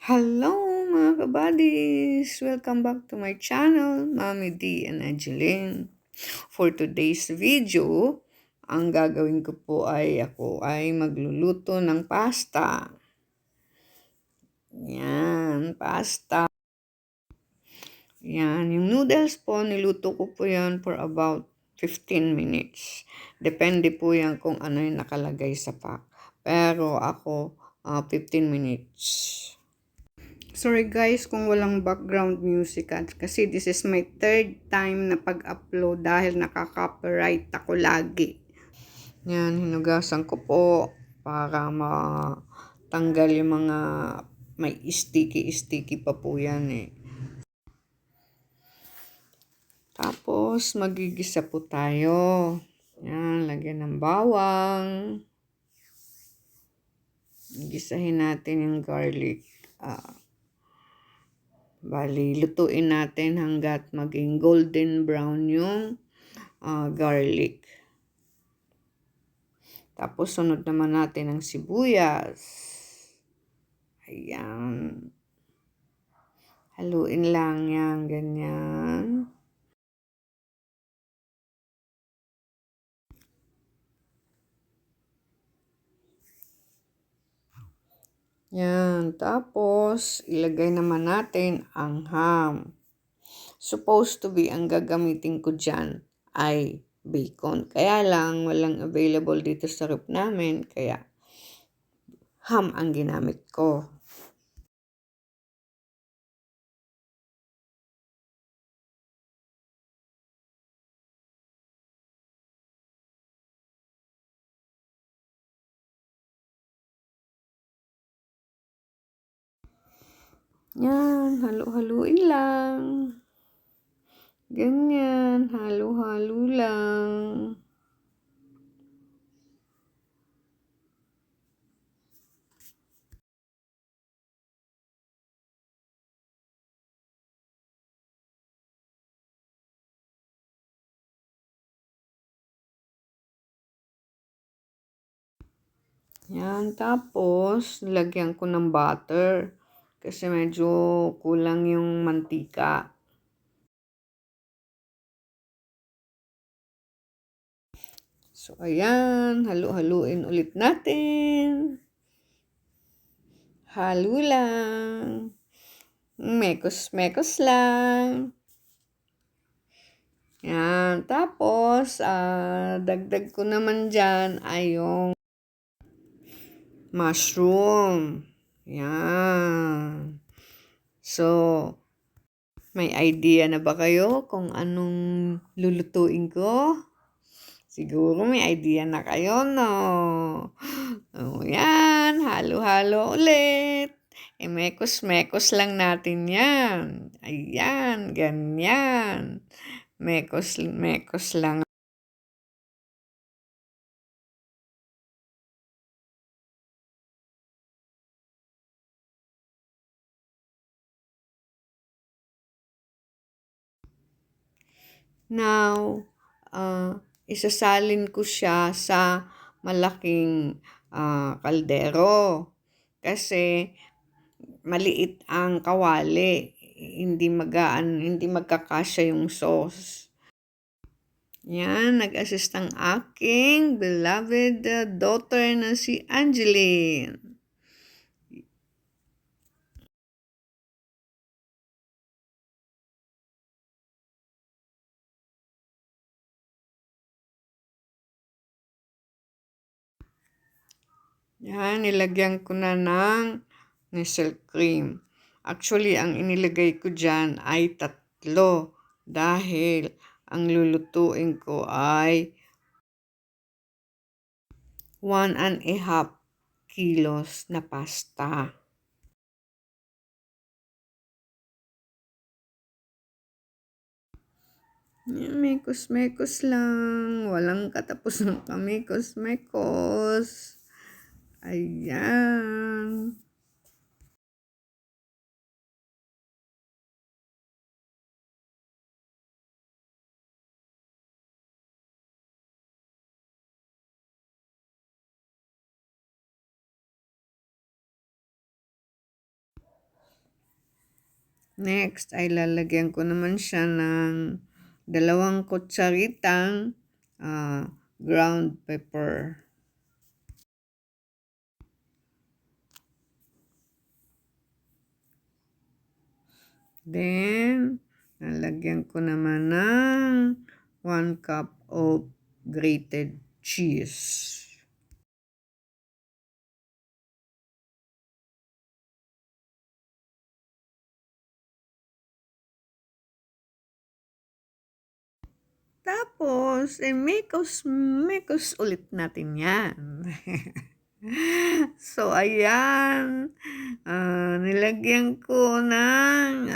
Hello mga kabadis! Welcome back to my channel, Mami D and Angeline. For today's video, ang gagawin ko po ay ako ay magluluto ng pasta. Yan, pasta. Yan, yung noodles po, niluto ko po yan for about 15 minutes. Depende po yan kung ano yung nakalagay sa pack. Pero ako, 15 minutes. Sorry guys kung walang background music kasi this is my third time na pag-upload dahil nakaka-copyright ako lagi. Yan, hinugasan ko po para matanggal yung mga may sticky pa po yan eh. Tapos magigisa po tayo. Yan, lagyan ng bawang. Gisahin natin yung garlic. Bali, lutuin natin hanggat maging golden brown yung garlic. Tapos, sunod naman natin ang sibuyas. Ayan. Haluin lang yan, ganyan. Yan. Tapos, ilagay naman natin ang ham. Supposed to be, ang gagamitin ko dyan ay bacon. Kaya lang, walang available dito sa rep namin. Kaya, ham ang ginamit ko. Yan, halo-haluin lang. Ganyan, halo-halo lang. Yan, tapos lagyan ko ng butter kasi medyo kulang yung mantika. So, ayan, halu-haluin ulit natin. Halo lang. Mekos-mekos lang. Yan, tapos, dagdag ko naman dyan ay yung mushroom. Yan. So, may idea na ba kayo kung anong lulutuin ko? Siguro may idea na kayo, no? O, yan. Halo-halo ulit. Mekos-mekos lang natin yan. Ayan, ganyan. Mekos-mekos lang. Now, isasalin ko siya sa malaking kaldero. Kasi maliit ang kawali. Hindi magkakasya yung sauce. Yan, nag-assist ang aking beloved daughter na si Angeline. Yan, nilagyan ko na ng Nestle cream. Actually, ang inilagay ko dyan ay 3 dahil ang lulutuin ko ay 1.5 kilos na pasta. Mekos-mekos lang. Walang katapos ng kamekos-mekos. Ayan. Next ay lalagyan ko naman siya ng 2 kutsaritang ground pepper. Then, lalagyan ko naman ng 1 cup of grated cheese. Tapos, mekos ulit natin yan. So, ayan. Nilagyan ko ng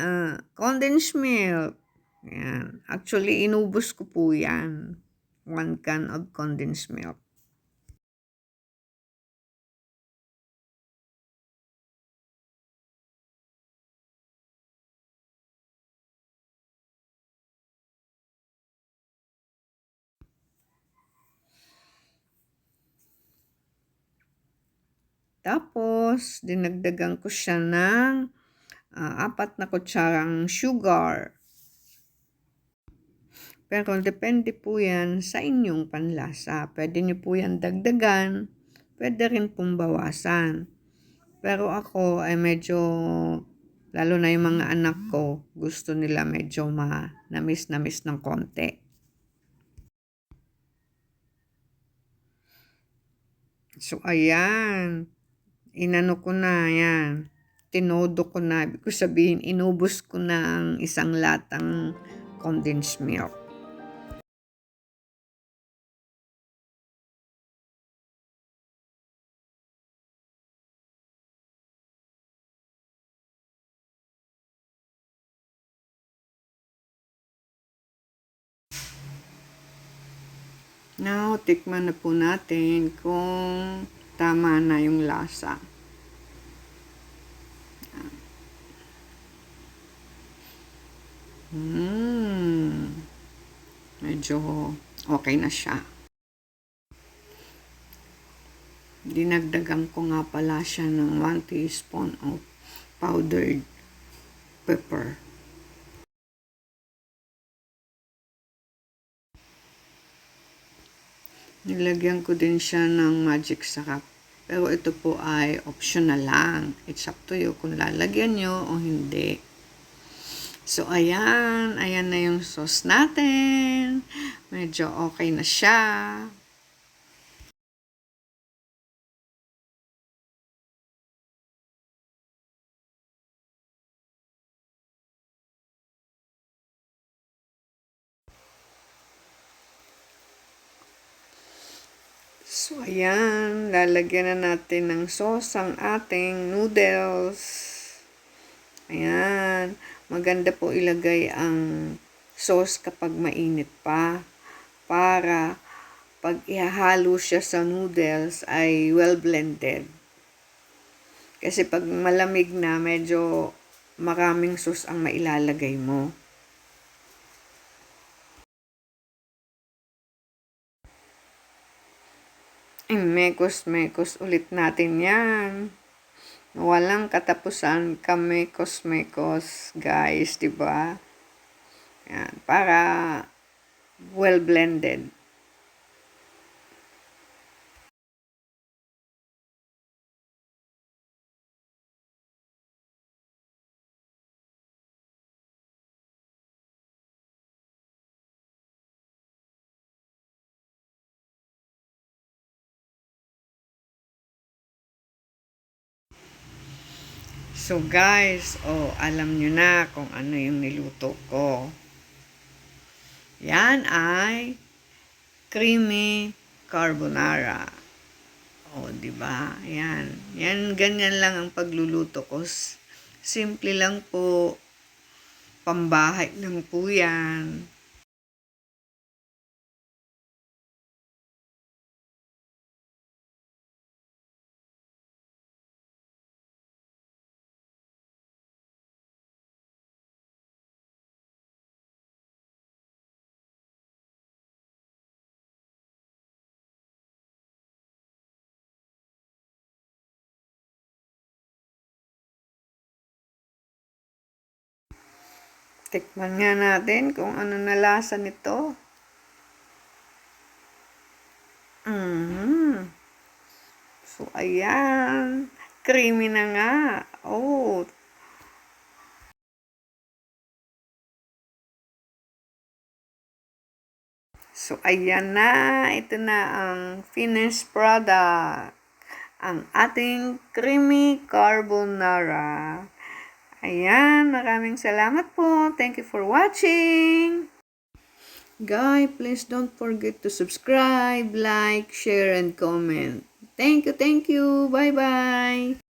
condensed milk. Ayan. Actually, inubos ko po yan. 1 can of condensed milk. Tapos, dinagdagan ko siya ng 4 na kutsarang sugar. Pero depende po yan sa inyong panlasa. Pwede niyo po yan dagdagan, pwede rin pong bawasan. Pero ako ay medyo, lalo na yung mga anak ko, gusto nila medyo namis ng konti. So, ayan. Inano ko na yan. Tinodo ko na. Ibig ko sabihin, inubos ko na ang 1 latang condensed milk. Now, tikman na po natin kung tama na yung lasa. Medyo okay na siya. Dinagdagan ko nga pala siya ng 1 teaspoon of powdered pepper. Nilagyan ko din siya ng magic sarap. Pero ito po ay optional lang. It's up to you kung lalagyan nyo o hindi. So, ayan. Ayan na yung sauce natin. Medyo okay na siya. So, ayan. Lalagyan na natin ng sauce ang ating noodles. Ayan. Maganda po ilagay ang sauce kapag mainit pa. Para pag ihahalo siya sa noodles ay well blended. Kasi pag malamig na, medyo maraming sauce ang mailalagay mo. Mekos-mekos ulit natin yan. Walang katapusan kamekos-mekos, guys, diba? Yan, para well blended. So guys, alam nyo na kung ano yung niluto ko. Yan ay creamy carbonara. Di ba? Yan. Yan, ganyan lang ang pagluluto ko. Simple lang po. Pambahay lang po yan. Tikman nga natin kung ano na lasa nito. So, ayan. Creamy na nga. Oh. So, ayan na. Ito na ang finished product. Ang ating creamy carbonara. Ayan. Maraming salamat po. Thank you for watching. Guys, please don't forget to subscribe, like, share, and comment. Thank you. Bye-bye.